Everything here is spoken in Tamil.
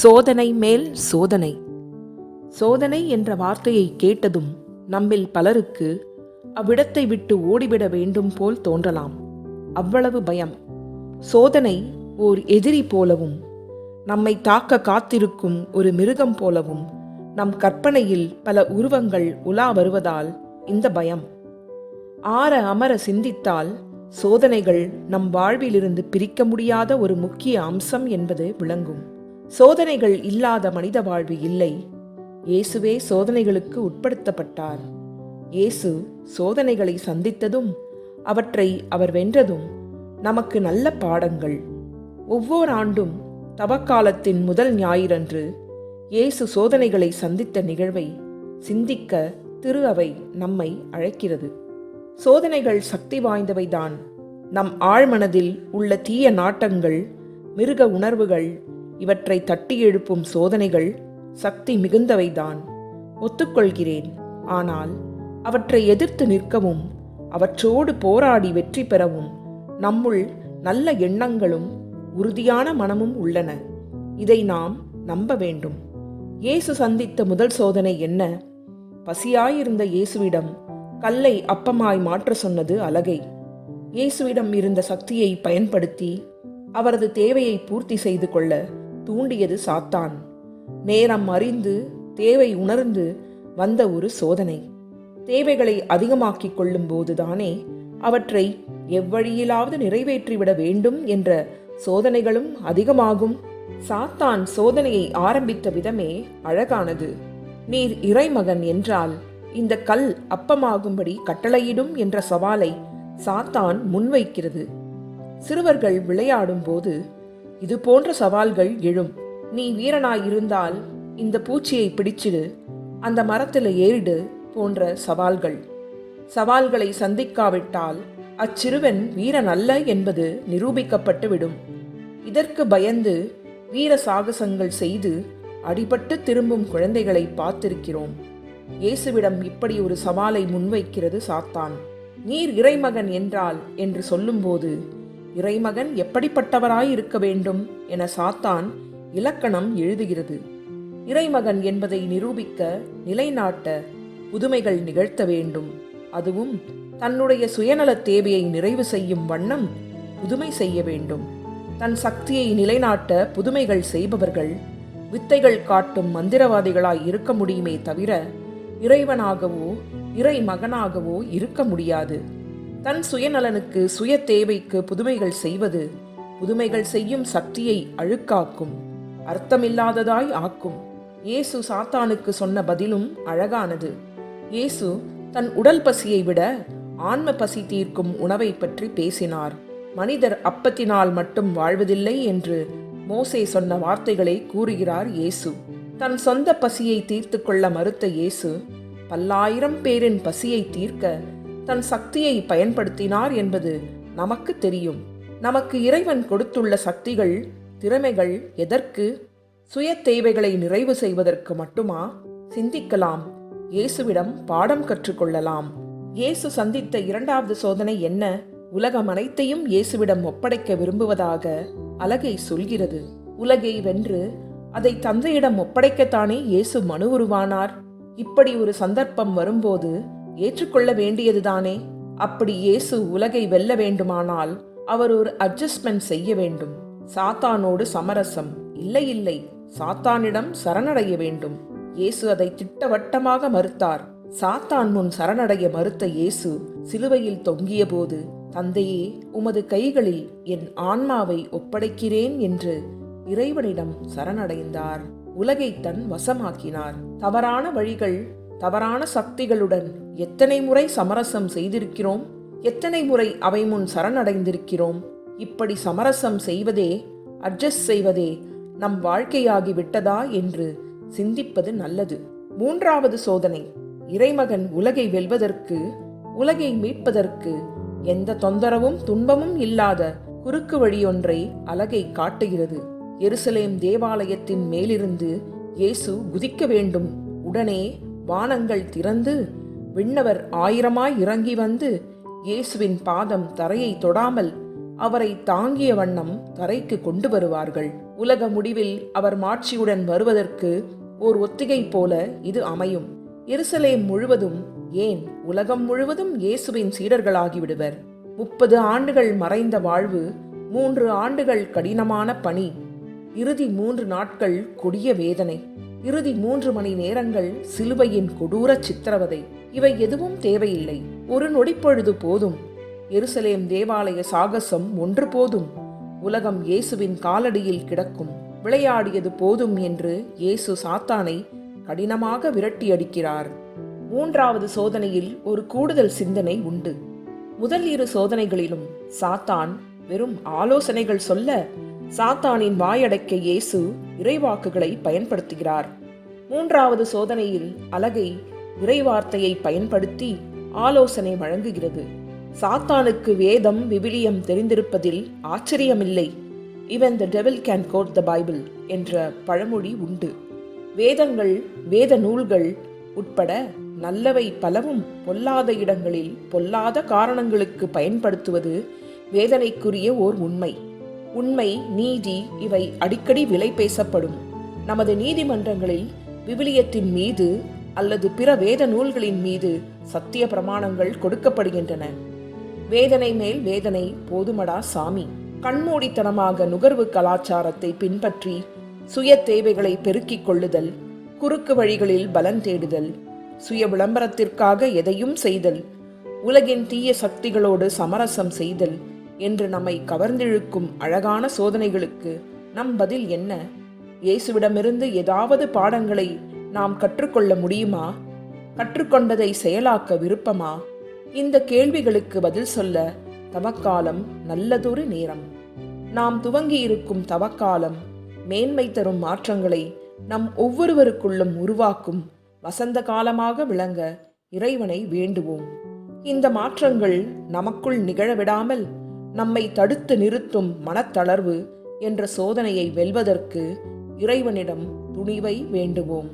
சோதனை மேல் சோதனை. சோதனை என்ற வார்த்தையை கேட்டதும் நம்மில் பலருக்கு அவ்விடத்தை விட்டு ஓடிவிட வேண்டும் போல் தோன்றலாம். அவ்வளவு பயம். சோதனை ஓர் எதிரி போலவும், நம்மை தாக்க காத்திருக்கும் ஒரு மிருகம் போலவும் நம் கற்பனையில் பல உருவங்கள் உலா வருவதால் இந்த பயம். ஆற அமர சிந்தித்தால் சோதனைகள் நம் வாழ்விலிருந்து பிரிக்க முடியாத ஒரு முக்கிய அம்சம் என்பது விளங்கும். சோதனைகள் இல்லாத மனித வாழ்வு இல்லை. இயேசுவே சோதனைகளுக்கு உட்படுத்தப்பட்டார். இயேசு சோதனைகளை சந்தித்ததும் அவற்றை அவர் வென்றதும் நமக்கு நல்ல பாடங்கள். ஒவ்வொரு ஆண்டும் தவக்காலத்தின் முதல் ஞாயிறன்று இயேசு சோதனைகளை சந்தித்த நிகழ்வை சிந்திக்க திரு அவை நம்மை அழைக்கிறது. சோதனைகள் சக்தி வாய்ந்தவைதான். நம் ஆழ்மனதில் உள்ள தீய நாட்டங்கள், மிருக உணர்வுகள் இவற்றை தட்டி எழுப்பும் சோதனைகள் சக்தி மிகுந்தவைதான், ஒத்துக்கொள்கிறேன். ஆனால் அவற்றை எதிர்த்து நிற்கவும் அவற்றோடு போராடி வெற்றி பெறவும் நம்முள் நல்ல எண்ணங்களும் உறுதியான மனமும் உள்ளன. இதை நாம் நம்ப வேண்டும். இயேசு சந்தித்த முதல் சோதனை என்ன? பசியாயிருந்த இயேசுவிடம் கல்லை அப்பமாய் மாற்ற சொன்னது அலகை. இயேசுவிடம் இருந்த சக்தியை பயன்படுத்தி அவரது தேவையை பூர்த்தி செய்து கொள்ள தூண்டியது சாத்தான். நேரம் அறிந்து தேவை உணர்ந்து வந்த ஒரு சோதனை. தேவைகளை அதிகமாக்கிக் கொள்ளும் போதுதானே அவற்றை எவ்வழியிலாவது நிறைவேற்றிவிட வேண்டும் என்ற சோதனைகளும் அதிகமாகும். சாத்தான் சோதனையை ஆரம்பித்த விதமே அழகானது. நீர் இறைமகன் என்றால் இந்த கல் அப்பமாகும்படி கட்டளையிடும் என்ற சவாலை சாத்தான் முன்வைக்கிறது. சிறுவர்கள் விளையாடும் போது இது போன்ற சவால்கள் எழும். நீ வீரனாயிருந்தால் இந்த பூச்சியை பிடிச்சிடு, அந்த மரத்தில் ஏறிடு போன்ற சவால்கள். சவால்களை சந்திக்காவிட்டால் அச்சிறுவன் வீரன் அல்ல என்பது நிரூபிக்கப்பட்டு விடும். இதற்கு பயந்து வீர சாகசங்கள் செய்து அடிபட்டு திரும்பும் குழந்தைகளை பார்த்திருக்கிறோம். இயேசுவிடம் இப்படி ஒரு சவாலை முன்வைக்கிறது சாத்தான். நீர் இறைமகன் என்றால் என்று சொல்லும்போது இறைமகன் எப்படிப்பட்டவராய் இருக்க வேண்டும் என சாத்தான் இலக்கணம் எழுதுகிறது. இறைமகன் என்பதை நிரூபிக்க, நிலைநாட்ட புதுமைகள் நிகழ்த்த வேண்டும். அதுவும் தன்னுடைய சுயநல தேவையை நிறைவு செய்யும் வண்ணம் புதுமை செய்ய வேண்டும். தன் சக்தியை நிலைநாட்ட புதுமைகள் செய்பவர்கள் வித்தைகள் காட்டும் மந்திரவாதிகளாய் இருக்க முடியுமே தவிர இறைவனாகவோ இறை மகனாகவோ இருக்க முடியாது. தன் சுயநலனுக்கு, சுய தேவைக்கு புதுமைகள் செய்வது புதுமைகள் செய்யும் சக்தியை அழுக்காக்கும், அர்த்தமில்லாததாய் ஆக்கும். இயேசு சாத்தானுக்கு சொன்ன பதிலும் அழகானது. இயேசு தன் உடல் பசியை விட ஆன்ம பசி தீர்க்கும் உணவை பற்றி பேசினார். மனிதர் அப்பத்தினால் மட்டும் வாழ்வதில்லை என்று மோசே சொன்ன வார்த்தைகளை கூறுகிறார் இயேசு. தன் சொந்த பசியை தீர்த்து கொள்ள மறுத்த இயேசு பல்லாயிரம் பேரின் பசியை தீர்க்க தன் சக்தியை பயன்படுத்தினார் என்பது நமக்கு தெரியும். நமக்கு இறைவன் கொடுத்துள்ள சக்திகள், திறமைகள் எதற்கு? சுய தேவைகளை நிறைவு செய்வதற்கு மட்டுமா? சிந்திக்கலாம். இயேசுவிடம் பாடம் கற்றுக்கொள்ளலாம். இயேசு சந்தித்த இரண்டாவது சோதனை என்ன? உலகம் அனைத்தையும் இயேசுவிடம் ஒப்படைக்க விரும்புவதாக அலகை சொல்கிறது. உலகை வென்று அதை தந்தையிடம் ஒப்படைக்கத்தானே இயேசு மனு உருவானார். இப்படி ஒரு சந்தர்ப்பம் வரும்போது ஏற்றுக்கொள்ள வேண்டியதுதானே. அப்படி இயேசு உலகை வெல்ல வேண்டுமானால் அவர் ஒரு அட்ஜஸ்ட்மெண்ட் செய்ய வேண்டும். சாத்தானோடு சமரசம் இல்லை, இல்லை, சாத்தானிடம் சரணடைய வேண்டும். இயேசு அதை திட்டவட்டமாக மறுத்தார். சாத்தான் முன் சரணடைய மறுத்த இயேசு சிலுவையில் தொங்கிய போது, தந்தையே, உமது கைகளில் என் ஆன்மாவை ஒப்படைக்கிறேன் என்று இறைவனிடம் சரணடைந்தார். உலகை தன் வசமாக்கினார். தவறான வழிகள், தவறான சக்திகளுடன் எத்தனை முறை சமரசம் செய்திருக்கிறோம்? எத்தனை முறை அவை முன் சரணடைந்திருக்கிறோம்? இப்படி சமரசம் செய்வதே, அட்ஜஸ்ட் செய்வதே நம் வாழ்க்கையாகி விட்டதா என்று சிந்திப்பது நல்லது. மூன்றாவது சோதனை. இறைமகன் உலகை வெல்வதற்கு, உலகை மீட்பதற்கு எந்த தொந்தரவும் துன்பமும் இல்லாத குறுக்கு வழியொன்றை அலகை காட்டுகிறது. எருசலேம் தேவாலயத்தின் மேலிருந்து இயேசு குதிக்க வேண்டும். உடனே வானங்கள் திறந்து விண்ணவர் ஆயிரமாய் இறங்கி வந்து இயேசுவின் பாதம் தரையை தொடாமல் அவரை தாங்கிய வண்ணம் தரைக்கு கொண்டு வருவார்கள். உலக முடிவில் அவர் மாட்சியுடன் வருவதற்கு ஓர் ஒத்திகை போல இது அமையும். எருசலேம் முழுவதும், ஏன் உலகம் முழுவதும் இயேசுவின் சீடர்களாகிவிடுவர். 30 ஆண்டுகள் மறைந்த வாழ்வு, 3 ஆண்டுகள் கடினமான பணி, இறுதி 3 நாட்கள் கொடிய வேதனை, இறுதி 3 மணி நேரங்கள் சிலுவையின் கொடூர சித்திரவதை. இவை எதுவும் தேவையில்லை. ஒரு நொடிப்பொழுது போதும். எருசலேம் தேவாலய சாகசம் ஒன்று போதும். உலகம் இயேசுவின் காலடியில் கிடக்கும். விளையாடியது போதும் என்று இயேசு சாத்தானை கடினமாக விரட்டி அடிக்கிறார். 3வது சோதனையில் ஒரு கூடுதல் சிந்தனை உண்டு. முதல் 2 சோதனைகளிலும் சாத்தான் வெறும் ஆலோசனைகள் சொல்ல, சாத்தானின் வாயடைக்க இயேசு இறைவாக்குகளை பயன்படுத்துகிறார். 3வது சோதனையில் அலகை இறைவார்த்தையை பயன்படுத்தி ஆலோசனை வழங்குகிறது. சாத்தானுக்கு வேதம் விவிலியம் தெரிந்திருப்பதில் ஆச்சரியமில்லை. Even the devil can quote the Bible என்ற பழமொழி உண்டு. வேதங்கள், வேத நூல்கள் உட்பட நல்லவை பலவும் பொல்லாத இடங்களில் பொல்லாத காரணங்களுக்கு பயன்படுத்துவது வேதனைக்குரிய ஓர் உண்மை. உண்மை, நீதி இவை அடிக்கடி விலை பேசப்படும். நமது நீதிமன்றங்களில் விவிலியத்தின் மீது அல்லது பிற வேத நூல்களின் மீது சத்திய பிரமாணங்கள் கொடுக்கப்படுகின்றன. வேதனை மேல் வேதனை போதுமடா சாமி. கண்மூடித்தனமாக நுகர்வு கலாச்சாரத்தை பின்பற்றி சுய தேவைகளை பெருக்கிக் கொள்ளுதல், குறுக்கு வழிகளில் பலன் தேடுதல், சுய விளம்பரத்திற்காக எதையும் செய்தல், உலகின் தீய சக்திகளோடு சமரசம் செய்தல் என்று நம்மை கவர்ந்திழுக்கும் அழகான சோதனைகளுக்கு நம் பதில் என்ன? இயேசுவிடமிருந்து ஏதாவது பாடங்களை நாம் கற்றுக்கொள்ள முடியுமா? கற்றுக்கொண்டதை செயலாக்க விருப்பமா? இந்த கேள்விகளுக்கு பதில் சொல்ல தவக்காலம் நல்லதொரு நேரம். நாம் துவங்கியிருக்கும் தவக்காலம் மேன்மை தரும் மாற்றங்களை நம் ஒவ்வொருவருக்குள்ளும் உருவாக்கும் வசந்த காலமாக விளங்க இறைவனை வேண்டுவோம். இந்த மாற்றங்கள் நமக்குள் நிகழவிடாமல் நம்மை தடுத்து நிறுத்தும் மனத்தளர்வு என்ற சோதனையை வெல்வதற்கு இறைவனிடம் துணிவை வேண்டுவோம்.